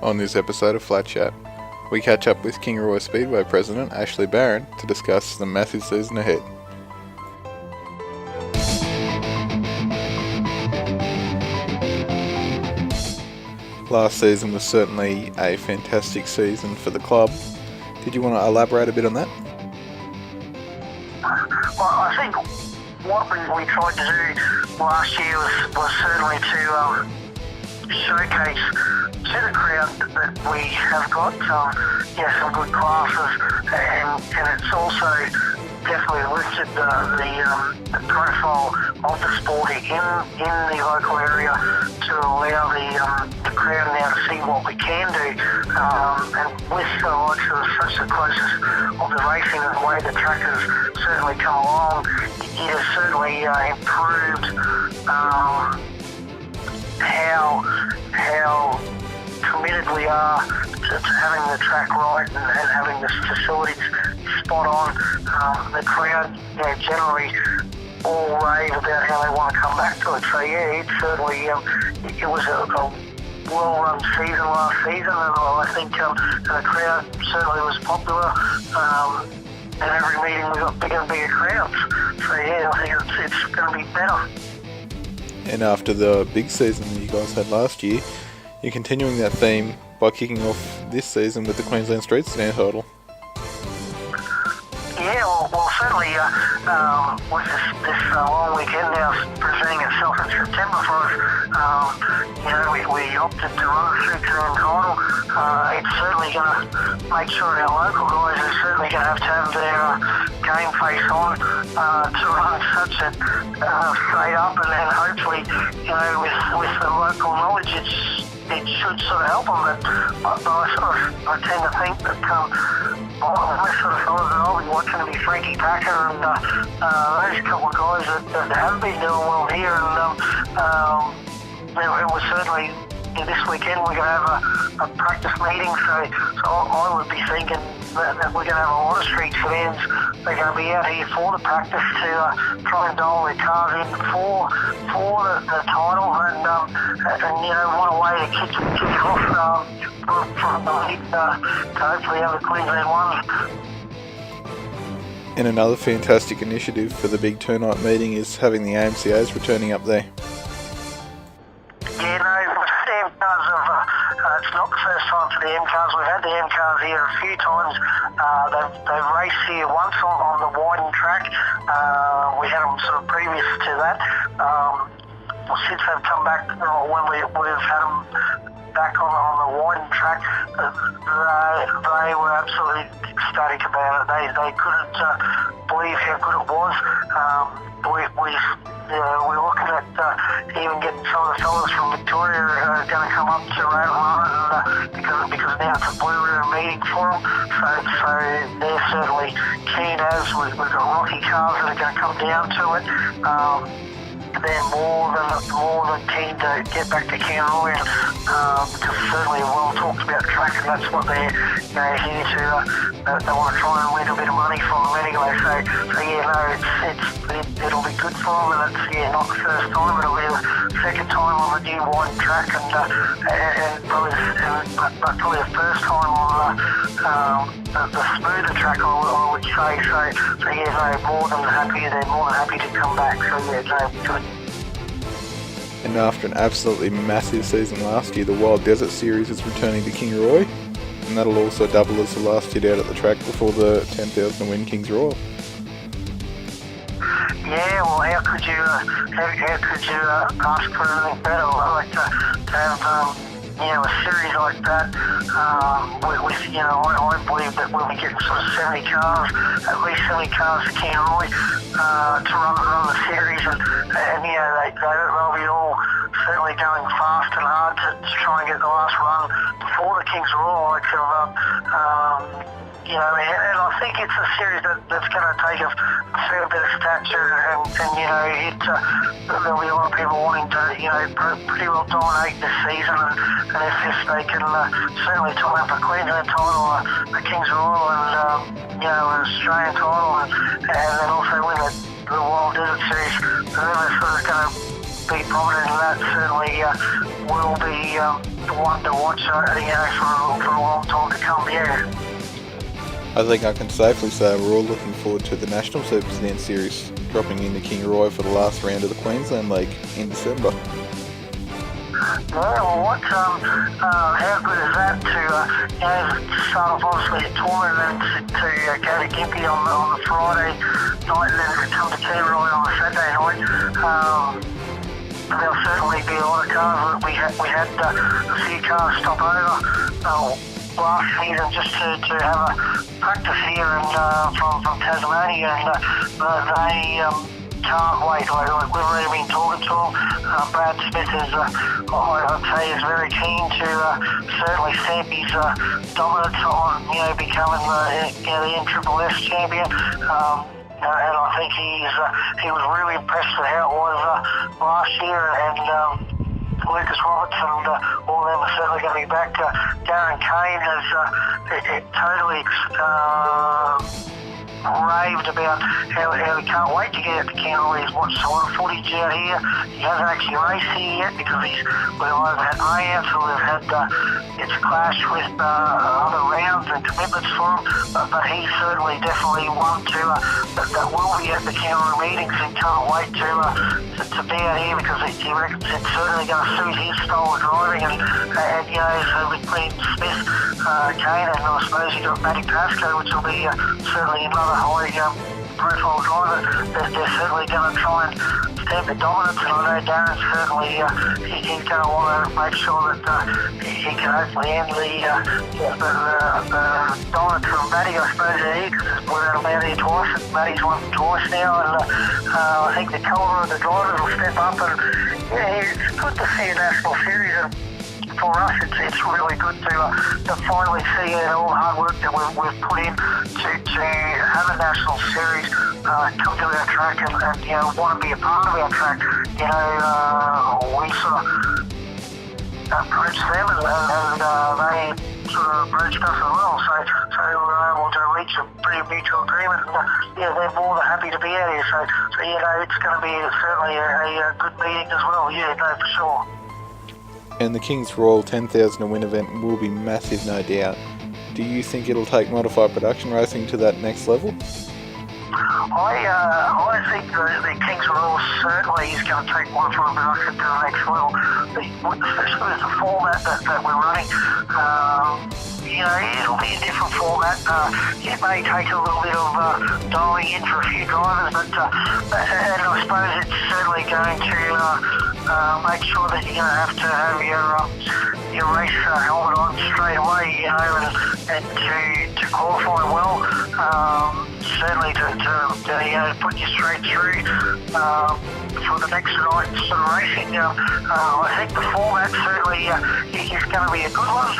On this episode of Flat Chat, we catch up with Kingaroy Speedway President Ashley Barron to discuss the massive season ahead. Last season was certainly a fantastic season for the club. Did you want to elaborate a bit on that? Well, I think what we tried to do last year was certainly to showcase to the crowd that we have got some good classes, and it's also definitely lifted the profile of the sport in the local area to allow the crowd now to see what we can do. And with such the closest of the racing and the way the track has certainly come along, it has certainly improved how committed we are to having the track right and having the facilities spot on. The crowd generally all rave about how they want to come back to it. So it certainly it was a well-run season last season, and I think the crowd certainly was popular. And every meeting we got bigger and bigger crowds. So I think it's going to be better. And after the big season you guys had last year, you're continuing that theme by kicking off this season with the Queensland Street Stand title. Yeah, well certainly with this long weekend now presenting itself in September for us, we opted to run the Street Stand title. It's certainly going to make sure our local guys are certainly going to have their game face on to run such a straight up, and then hopefully, with the local knowledge, it should sort of help them. But I tend to think that my sort of fellas that I'll be watching will be Frankie Packer and those couple of guys that have been doing well here, and it was certainly this weekend we're going to have a practice meeting, so I would be thinking that we're going to have a lot of street fans. They're going to be out here for the practice to try and dial their cars in for the title, and what a way to kick it off from the league to hopefully have the Queensland one. And another fantastic initiative for the big two-night meeting is having the AMCAs returning up there. It's not the first time for the M cars. We've had the M cars here a few times. They've raced here once on the widened track. We had them sort of previous to that. Since they've come back, when we've had them back on the widened track, they were absolutely ecstatic about it. They couldn't believe how good it was. We're looking at even getting some of the fellas from Victoria going to come up to Run, because now it's a Blue River meeting for them. So they're certainly keen as we've got Rocky cars that are going to come down to it. They're more than keen to get back to Kingaroy, because certainly well talked about track, and that's what they're here to. They want to try and win a bit of money from them anyway. It'll be good for them, and it's not the first time. It'll be the second time on the new wide track, and probably the first time on the smoother track, I would say. So they're more than happy. They're more than happy to come back. So good. And after an absolutely massive season last year, the Wild Desert Series is returning to Kingaroy, and that'll also double as the last hit out at the track before the 10,000 win Kings Royal. Yeah, well, how could you ask for anything better? Like to have a series like that. I believe that we'll be getting sort of 70 cars, at least 70 cars to Kingaroy to run the series, and they'll be all certainly going fast and hard to try and get the last run before the Kings Royal. And I think it's a series that's going to take a fair bit of stature, and there'll be a lot of people wanting to, pretty well dominate this season, and if they can certainly tie up a Queensland title, a Kings Royal, and an Australian title, and then also win the Wild Desert Series, whoever's sort of going to be prominent in that certainly will be one to watch, for a long time to come. Yeah. I think I can safely say we're all looking forward to the National Super Sedan Series dropping into Kingaroy for the last round of the Queensland League in December. Yeah, well, how good is that to start off obviously a tournament and to go to Gympie on the Friday night and then to come to Kingaroy on a Saturday night. There'll certainly be a lot of cars. We had a few cars stop over last season just to have a practice here and from Tasmania, and they can't wait. Like we've already been talking to them. Brad Smith is, I'd say, is very keen to certainly stamp his dominance on becoming the NSSS champion. And I think he was really impressed with how it was last year, and Lucas Roberts and all of them are certainly going to be back. Darren Kane has totally raved about how he can't wait to get out to Kingaroy. He's watched a lot of footage out here. He hasn't actually raced here yet because we've either had layouts or we've had it's clashed with other rounds and commitments for him. But he's certainly definitely one that will be at the Kingaroy meetings and can't wait to be out here because he reckons it's certainly going to suit his style of driving. And so between Smith, Kane, and I suppose you've got Matty Pascoe, which will be certainly another high profile driver. They're certainly going to try and stamp the dominance, and I know Darren's certainly he's going to want to make sure that he can hopefully end the dominance from Matty, I suppose, here, because we've had him out here twice, and Matty's won twice now, and I think the calibre of the drivers will step up, and it's good to see a national series. And for us, it's really good to finally see all the hard work that we've put in to have a national series come to our track and want to be a part of our track. We sort of approached them and they sort of approached us as well. So we were able to reach a pretty mutual agreement. And, they're more than happy to be out here. So it's going to be certainly a good meeting as well. Yeah, no, for sure. And the King's Royal 10,000 to win event will be massive, no doubt. Do you think it'll take modified production racing to that next level? I think the King's Royal certainly is going to take modified production to the next level, especially with the format that we're running. It'll be a different format. It may take a little bit of dialing in for a few drivers, but and I suppose it's certainly going to make sure that you're going to have to have your race helmet on straight away, and to qualify well. Certainly to put you straight through for the next night sort of racing. I think the format certainly is going to be a good one.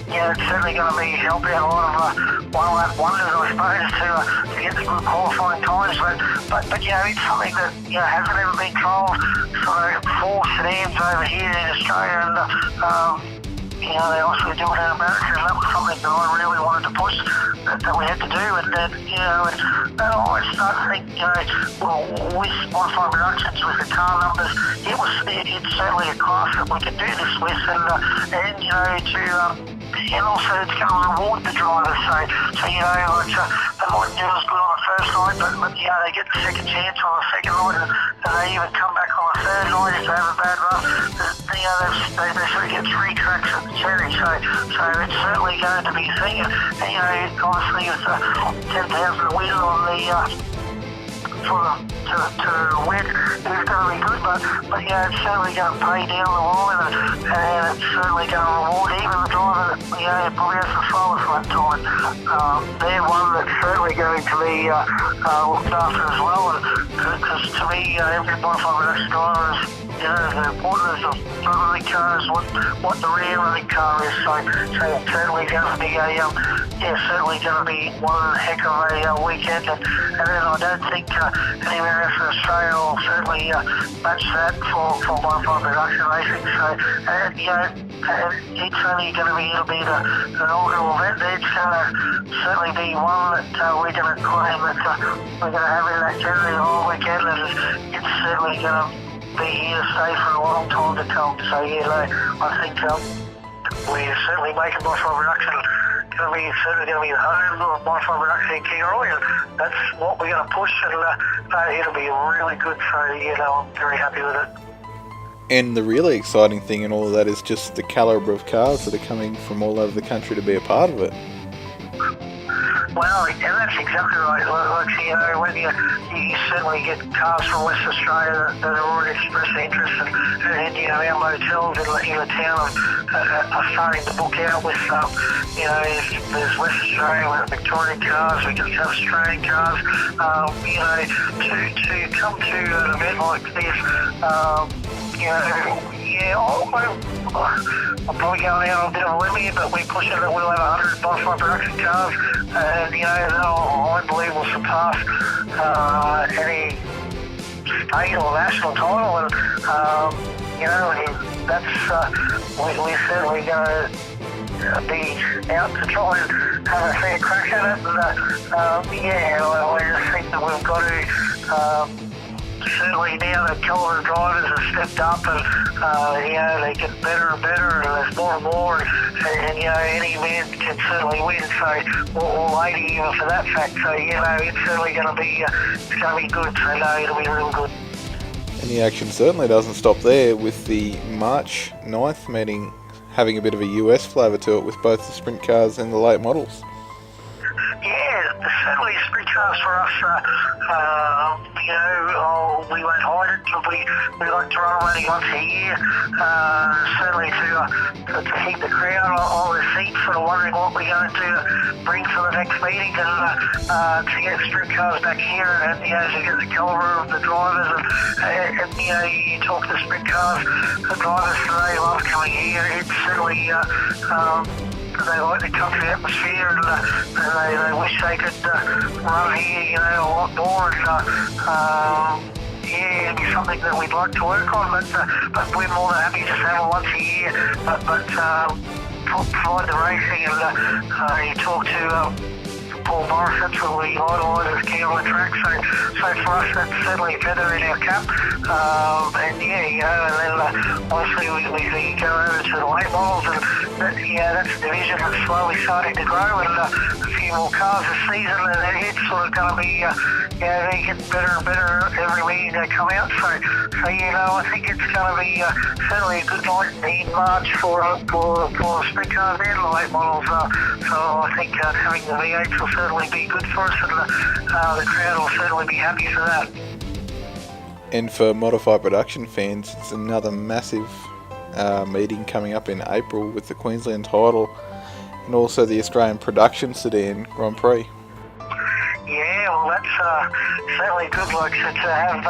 It's certainly going to be helping out a lot of one-lap wonders, I suppose, to get the good qualifying times. But it's something that hasn't ever been trialled. So 4 sedans over here in Australia, and they also do it in America, and that was something that I really wanted to push that we had to do. And then I always start to think, with modified productions, with the car numbers, it's certainly a class that we can do this with, and also it's going to reward the drivers. So they might do as good on the first night, but they get the second chance on the second night, and they even come back on the third night if they have a bad run. They sort of get 3 tracks at the cherry. So it's certainly going to be a thing. And obviously with 10,000 win on the to win is going to be good, but it's certainly going to pay down the line, and it's certainly going to reward even the driver that probably has the slowest lap time. They're one that's certainly going to be looked after as well, because to me, every modified production driver is as important as the front running car is what the rear running car is. So it's certainly going to be certainly going to be one heck of a weekend, and then I don't think anywhere else in Australia will certainly match that for modified production racing. So it's only going to be it'll be the inaugural event. It's going to certainly be one that we're going to claim that we're going to have in that January the whole weekend, and it's certainly going to be here to stay for a long time to come. So yeah, no, I think we're certainly making modified production certainly going to be the home of modified production in Kingaroy, and that's what we're going to push, and it'll be really good. So yeah, no, I'm very happy with it. And the really exciting thing in all of that is just the calibre of cars that are coming from all over the country to be a part of it. Well, and that's exactly right. Like you know, when you certainly get cars from West Australia that are already expressing interest, and you know, our motels in the town are starting to book out with, you know, there's West Australian, with Victorian cars, we can have Australian cars, you know, to come to an event like this, you know, yeah, I'm probably going out on a bit of a limb here, but we're pushing that we'll have 100 modified production cars, and you know, I believe we'll surpass any state or national title, and you know, and that's we're certainly going to be out to try and have a fair crack at it, and yeah, I just think that we've got to. Certainly now the caliber of drivers have stepped up, and you know, they get better and better, and there's more and more, and you know, any man can certainly win. So, or lady even for that fact. So you know, it's certainly going to be good. So no, it'll be real good. And the action certainly doesn't stop there, with the March 9th meeting having a bit of a US flavour to it with both the sprint cars and the late models. Yeah, certainly sprint cars for us. You know, we won't hide it. We like to run only once a year. Certainly to keep the crowd on the seats, sort of wondering what we're going to bring for the next meeting, and to get sprint cars back here, and you know, to get the calibre of the drivers, and you know, you talk to sprint cars, the drivers today love coming here. It's certainly they like the country atmosphere, and they wish they could run here, you know, a lot more, and yeah, it'd be something that we'd like to work on, but we're more than happy just to have it once a year, but provide the racing, and you talk to Paul Morris, that's what we idolise as Kingaroy track, so for us that's certainly a feather in our cap, and yeah, you know, and then obviously we go over to the late models, and yeah, that's a division that's slowly starting to grow, and a few more cars this season, and it's sort of going to be, yeah, they get better and better every meeting they come out, so you know, I think it's going to be certainly a good night in March for sprint cars and the late models, so I think having the V8s will certainly be good for us, and the crowd will certainly be happy for that. And for modified production fans, it's another massive meeting coming up in April with the Queensland title and also the Australian Production Sedan Grand Prix. Yeah, well, that's certainly good, like, to have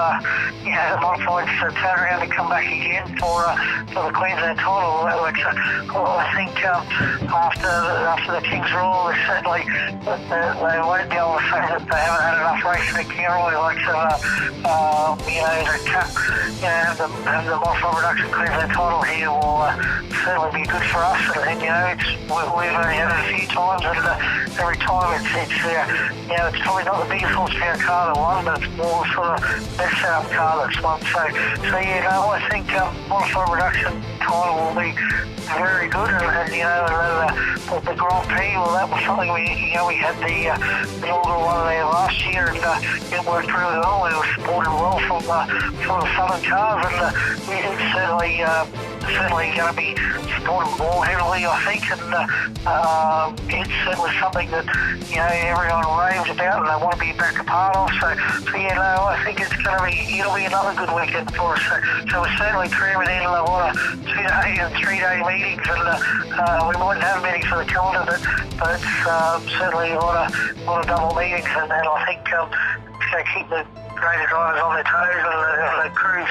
you know, the modifieds to turn around and come back again for the Queensland title. Well, I think after the King's Rule, they certainly they won't be able to say that they haven't had enough racing at Kingaroy, like you know, to cap, you know, have the modified production Queensland title here will certainly be good for us. And you know, we've only had it a few times, and every time it's you know, it's probably not the biggest horsepower car that won, but it's more sort of best setup car that's won. So you know, I think modified production title will be very good, and you know, the Grand Prix, well, that was something we had the inaugural one there last year, and it worked really well. It was supported well from the southern cars, and it's certainly going to be supported more heavily, I think, and it's certainly something that, you know, everyone raves about and they want to be back a part of. So you know, I think it'll be another good weekend for us. So we're certainly cramming in a lot of 2-day and 3-day meetings, and we mightn't have many for the calendar, but certainly a lot of double meetings, and I think to keep the greater drivers on their toes and the crews.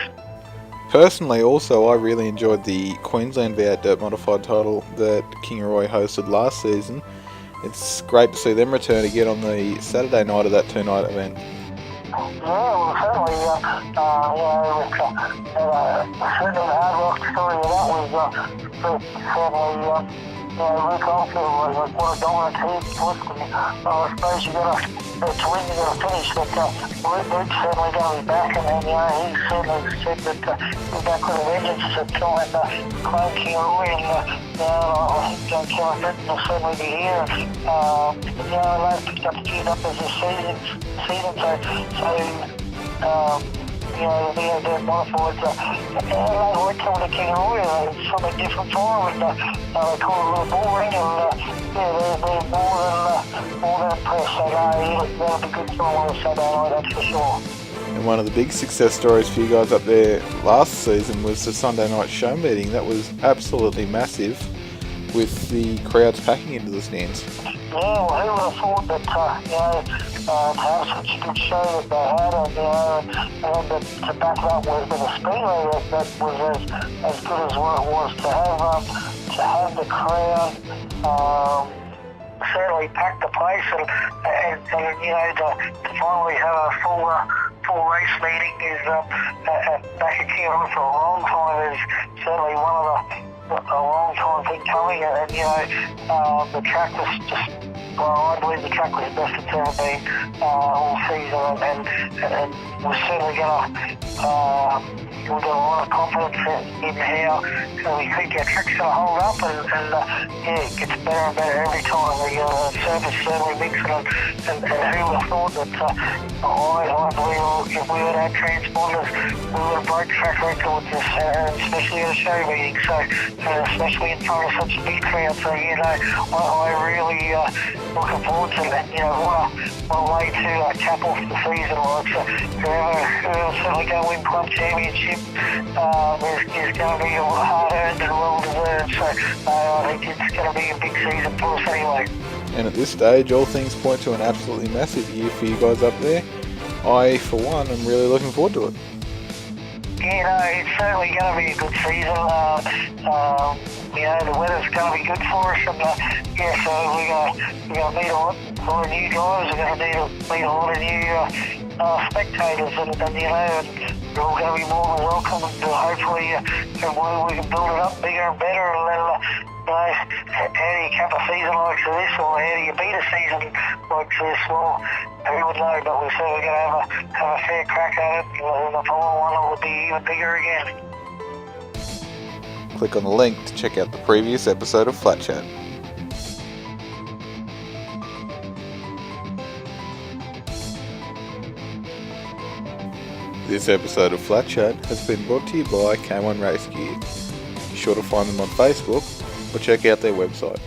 Personally, also, I really enjoyed the Queensland V8 Dirt Modified title that Kingaroy hosted last season. It's great to see them return again on the Saturday night of that 2-night event. Yeah, well, certainly, you know, certainly the hard rock story of that was certainly Luke Oldfield was what a dominant team was. I suppose it's when you got to finish, but Luke's certainly going to be back, and he certainly said that he's back with a vengeance to try and claim Kingaroy, and I think Kevin Britton will certainly be here. They've picked up a few numbers this season, they're modified. They like coming to Kingaroy. It's something different for them, and they call it a little boring, and they're more than impressed. So that'll be good for them on Saturday night, that's for sure. And one of the big success stories for you guys up there last season was the Sunday night show meeting. That was absolutely massive, with the crowds packing into the stands. Yeah, well, who would have thought that, to have such a good show that they had, and to back it up with a speedway that was as good as what it was, to have the crowd certainly pack the place, and to finally have a full race meeting is back at Kingaroy for a long time is certainly a long time thing coming, and the track was just, I believe the track was the best it's ever been all season, and we're certainly we've got a lot of confidence in how we think our track's going to hold up, and it gets better and better every time. The surface certainly makes it, and who would have thought that I believe if we had had transponders, we would have broke track records, especially at a show meeting, so especially in front of such a big crowd. So I really looking forward to that. What a way to cap off the season. Like, so whoever's certainly going to win club championship is going to be hard earned and well deserved. So I think it's going to be a big season for us anyway. And at this stage, all things point to an absolutely massive year for you guys up there. I, for one, am really looking forward to it. Yeah, it's certainly going to be a good season. The weather's going to be good for us, and so we're going to meet a lot of new guys. We're going to meet a lot of new spectators, and they're all going to be more than welcome, and hopefully we can build it up bigger and better, and then how do you cap a season like this, or how do you beat a season like this? Well, who would know, but we're certainly going to have a fair crack at it, and the following one will be even bigger again. Click on the link to check out the previous episode of Flat Chat. This episode of Flat Chat has been brought to you by K1 Race Gear. Be sure to find them on Facebook or check out their website.